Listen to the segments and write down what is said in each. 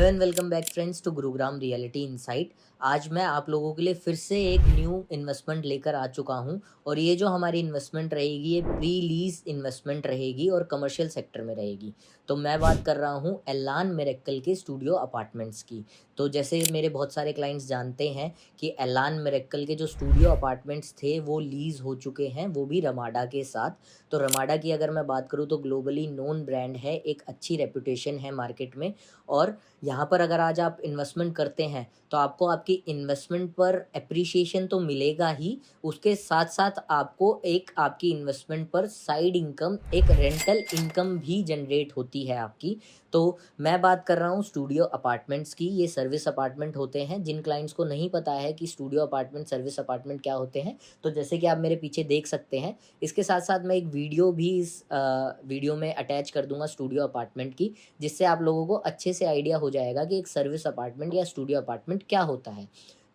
Hello and welcome back friends to Gurugram reality insight. आज मैं आप लोगों के लिए फिर से एक न्यू इन्वेस्टमेंट लेकर आ चुका हूं और ये जो हमारी इन्वेस्टमेंट रहेगी ये प्री लीज इन्वेस्टमेंट रहेगी और कमर्शियल सेक्टर में रहेगी। तो मैं बात कर रहा हूं एलान मिरेकल के स्टूडियो अपार्टमेंट्स की। तो जैसे मेरे बहुत सारे क्लाइंट्स जानते हैं कि एलान मिरेकल के जो स्टूडियो अपार्टमेंट्स थे वो लीज हो चुके हैं, वो भी रमाडा के साथ। तो रमाडा की अगर मैं बात करूँ तो ग्लोबली नोन ब्रांड है, एक अच्छी रेपुटेशन है मार्केट में। और यहाँ पर अगर आज आप इन्वेस्टमेंट करते हैं तो आपको आपकी इन्वेस्टमेंट पर एप्रिसिएशन तो मिलेगा ही, उसके साथ साथ आपको एक आपकी इन्वेस्टमेंट पर साइड इनकम, एक रेंटल इनकम भी जनरेट होती है आपकी। तो मैं बात कर रहा हूँ स्टूडियो अपार्टमेंट्स की। ये सर्विस अपार्टमेंट होते हैं। जिन क्लाइंट्स को नहीं पता है कि स्टूडियो अपार्टमेंट सर्विस अपार्टमेंट क्या होते हैं, तो जैसे कि आप मेरे पीछे देख सकते हैं, इसके साथ साथ मैं एक वीडियो भी इस वीडियो में अटैच कर दूंगा स्टूडियो अपार्टमेंट की, जिससे आप लोगों को अच्छे से आइडिया हो जाएगा कि एक सर्विस अपार्टमेंट या स्टूडियो अपार्टमेंट क्या होता है।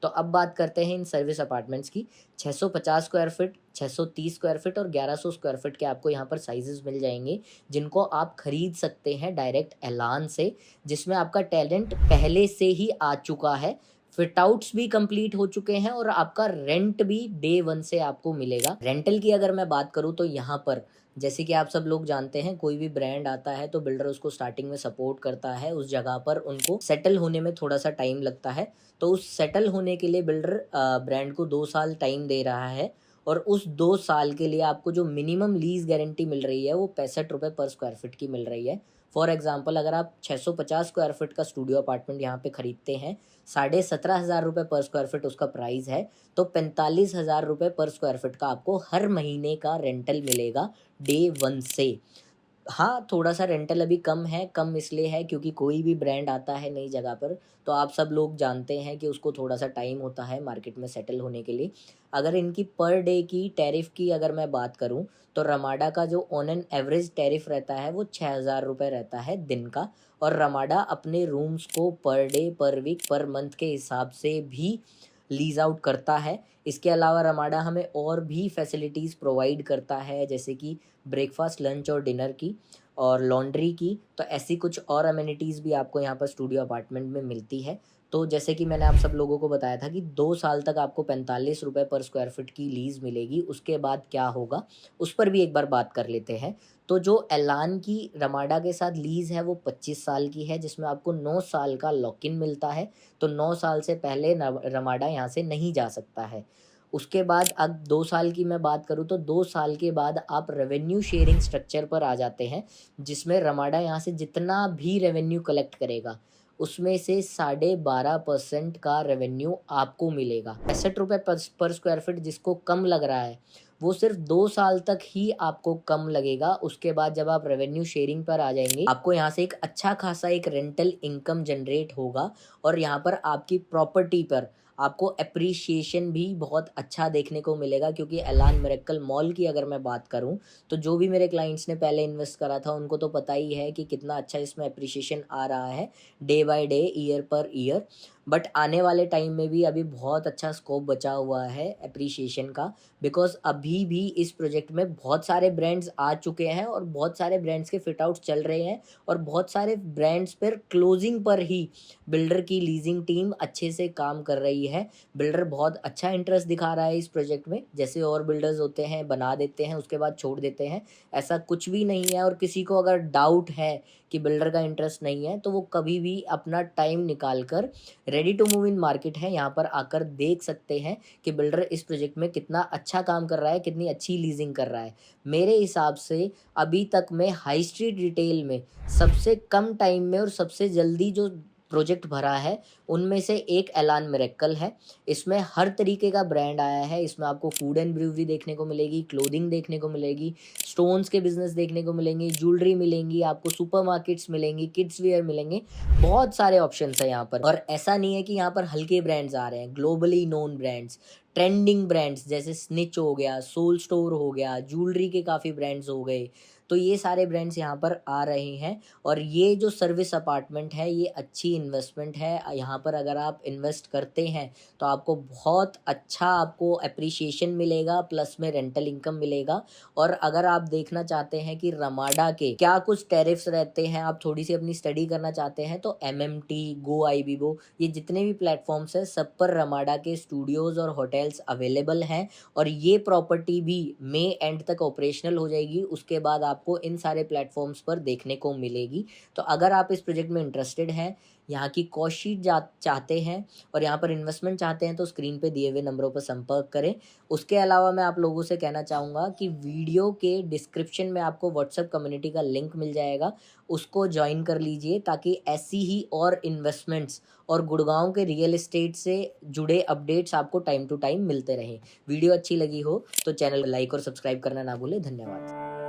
तो अब बात करते हैं इन सर्विस अपार्टमेंट्स की। 650 स्क्वायर फीट, 630 स्क्वायर फीट और 1100 स्क्वायर फीट के आपको यहाँ पर साइजेस मिल जाएंगे, जिनको आप खरीद सकते हैं डायरेक्ट एलान से, जिसमें आपका टैलेंट पहले से ही आ चुका है, फिट आउट्स भी कंप्लीट हो चुके हैं और आपका रेंट भी डे वन से आपको मिलेगा। रेंटल की अगर मैं बात करूँ तो यहाँ पर जैसे कि आप सब लोग जानते हैं, कोई भी ब्रांड आता है तो बिल्डर उसको स्टार्टिंग में सपोर्ट करता है, उस जगह पर उनको सेटल होने में थोड़ा सा टाइम लगता है। तो उस सेटल होने के लिए बिल्डर ब्रांड को 2 साल टाइम दे रहा है और उस 2 साल के लिए आपको जो मिनिमम लीज गारंटी मिल रही है वो 65 रुपये पर स्क्वायर फीट की मिल रही है। फॉर एग्जाम्पल, अगर आप 650 स्क्वायर फीट का स्टूडियो अपार्टमेंट यहाँ पे खरीदते हैं, 17,500 रुपये पर स्क्वायर फीट उसका प्राइस है, तो 45,000 रुपये पर स्क्वायर फीट का आपको हर महीने का रेंटल मिलेगा डे वन से। हाँ, थोड़ा-सा रेंटल अभी कम है, कम इसलिए है क्योंकि कोई भी ब्रांड आता है नई जगह पर, तो आप सब लोग जानते हैं कि उसको थोड़ा-सा टाइम होता है मार्केट में सेटल होने के लिए। अगर इनकी पर डे की टैरिफ की अगर मैं बात करूँ, तो रमाडा का जो ऑन एन एवरेज टैरिफ रहता है वो 6,000 रुपये रहता है दिन का। और रमाडा अपने रूम्स को पर डे, पर वीक, पर मंथ के हिसाब से भी लीज़ आउट करता है। इसके अलावा रमाडा हमें और भी फैसिलिटीज़ प्रोवाइड करता है, जैसे कि ब्रेकफास्ट, लंच और डिनर की और लॉन्ड्री की। तो ऐसी कुछ और अमेनिटीज़ भी आपको यहाँ पर स्टूडियो अपार्टमेंट में मिलती है। तो जैसे कि मैंने आप सब लोगों को बताया था कि 2 साल तक आपको 45 रुपये पर स्क्वायर फीट की लीज़ मिलेगी। उसके बाद क्या होगा उस पर भी एक बार बात कर लेते हैं। तो जो एलान की रमाडा के साथ लीज़ है वो 25 साल की है, जिसमें आपको 9 साल का लॉक इन मिलता है। तो 9 साल से पहले रमाडा यहाँ से नहीं जा सकता है। उसके बाद अब 2 साल की मैं बात करूँ तो 2 साल के बाद आप रेवेन्यू शेयरिंग स्ट्रक्चर पर आ जाते हैं, जिसमें रमाडा यहाँ से जितना भी रेवेन्यू कलेक्ट करेगा, उसमें से 12.5% का रेवेन्यू आपको मिलेगा। 65 रुपये पर स्क्वायर फीट जिसको कम लग रहा है, वो सिर्फ 2 साल तक ही आपको कम लगेगा। उसके बाद जब आप रेवेन्यू शेयरिंग पर आ जाएंगे, आपको यहाँ से एक अच्छा खासा एक रेंटल इनकम जनरेट होगा और यहाँ पर आपकी प्रॉपर्टी पर आपको एप्रिसिएशन भी बहुत अच्छा देखने को मिलेगा। क्योंकि एलान मिरेकल मॉल की अगर मैं बात करूं, तो जो भी मेरे क्लाइंट्स ने पहले इन्वेस्ट करा था उनको तो पता ही है कि कितना अच्छा इसमें एप्रिसिएशन आ रहा है day by day, year per year. But आने वाले टाइम में भी अभी बहुत अच्छा स्कोप बचा हुआ है एप्रिसिएशन का, बिकॉज अभी भी इस प्रोजेक्ट में बहुत सारे ब्रांड्स आ चुके हैं और बहुत सारे ब्रांड्स के फिट आउट्स चल रहे हैं और बहुत सारे ब्रांड्स पर क्लोजिंग पर ही बिल्डर की लीजिंग टीम अच्छे से काम कर रही है। बिल्डर बहुत अच्छा इंटरेस्ट दिखा रहा है इस प्रोजेक्ट में। जैसे और बिल्डर्स होते हैं, बना देते हैं उसके बाद छोड़ देते हैं, ऐसा कुछ भी नहीं है। और किसी को अगर डाउट है कि बिल्डर का इंटरेस्ट नहीं है, तो वो कभी भी अपना टाइम निकाल कर, ready to move in market है, यहाँ पर आकर देख सकते हैं कि बिल्डर इस प्रोजेक्ट में कितना अच्छा काम कर रहा है, कितनी अच्छी लीजिंग कर रहा है। मेरे हिसाब से अभी तक में हाई स्ट्रीट रिटेल में सबसे कम टाइम में और सबसे जल्दी जो प्रोजेक्ट भरा है, उनमें से एक एलान मिरेकल है। इसमें हर तरीके का ब्रांड आया है। इसमें आपको फूड एंड ब्रूवरी देखने को मिलेगी, क्लोथिंग देखने को मिलेगी, स्टोन्स के बिजनेस देखने को मिलेंगे, ज्वेलरी मिलेंगी, आपको सुपरमार्केट्स मिलेंगी, किड्स वेयर मिलेंगे, बहुत सारे ऑप्शंस है यहाँ पर। और ऐसा नहीं है कि यहाँ पर हल्के ब्रांड्स आ रहे हैं, globally known brands, trending brands जैसे स्निच हो गया, सोल स्टोर हो गया, ज्वेलरी के काफ़ी ब्रांड्स हो गए, तो ये सारे ब्रांड्स यहाँ पर आ रहे हैं और ये जो सर्विस अपार्टमेंट है ये अच्छी इन्वेस्टमेंट है। यहाँ पर अगर आप इन्वेस्ट करते हैं तो आपको बहुत अच्छा आपको एप्रिसिएशन मिलेगा, प्लस में रेंटल इनकम मिलेगा। और अगर आप देखना चाहते हैं कि रमाडा के क्या कुछ टैरिफ्स रहते हैं, आप थोड़ी सी अपनी स्टडी करना चाहते हैं, तो एमएमटी, गो आईबीबो, ये जितने भी प्लेटफॉर्म्स हैं सब पर रमाडा के स्टूडियोज़ और होटल्स अवेलेबल हैं। और ये प्रॉपर्टी भी मई एंड तक ऑपरेशनल हो जाएगी, उसके बाद आपको इन सारे प्लेटफॉर्म्स पर देखने को मिलेगी। तो अगर आप इस प्रोजेक्ट में इंटरेस्टेड हैं, यहाँ की कॉस्ट शीट चाहते हैं और यहाँ पर इन्वेस्टमेंट चाहते हैं, तो स्क्रीन पे दिए हुए नंबरों पर संपर्क करें। उसके अलावा मैं आप लोगों से कहना चाहूँगा कि वीडियो के डिस्क्रिप्शन में आपको व्हाट्सएप कम्युनिटी का लिंक मिल जाएगा, उसको ज्वाइन कर लीजिए ताकि ऐसी ही और इन्वेस्टमेंट्स और गुड़गांव के रियल एस्टेट से जुड़े अपडेट्स आपको टाइम टू टाइम मिलते रहें। वीडियो अच्छी लगी हो तो चैनल को लाइक और सब्सक्राइब करना ना भूलें। धन्यवाद।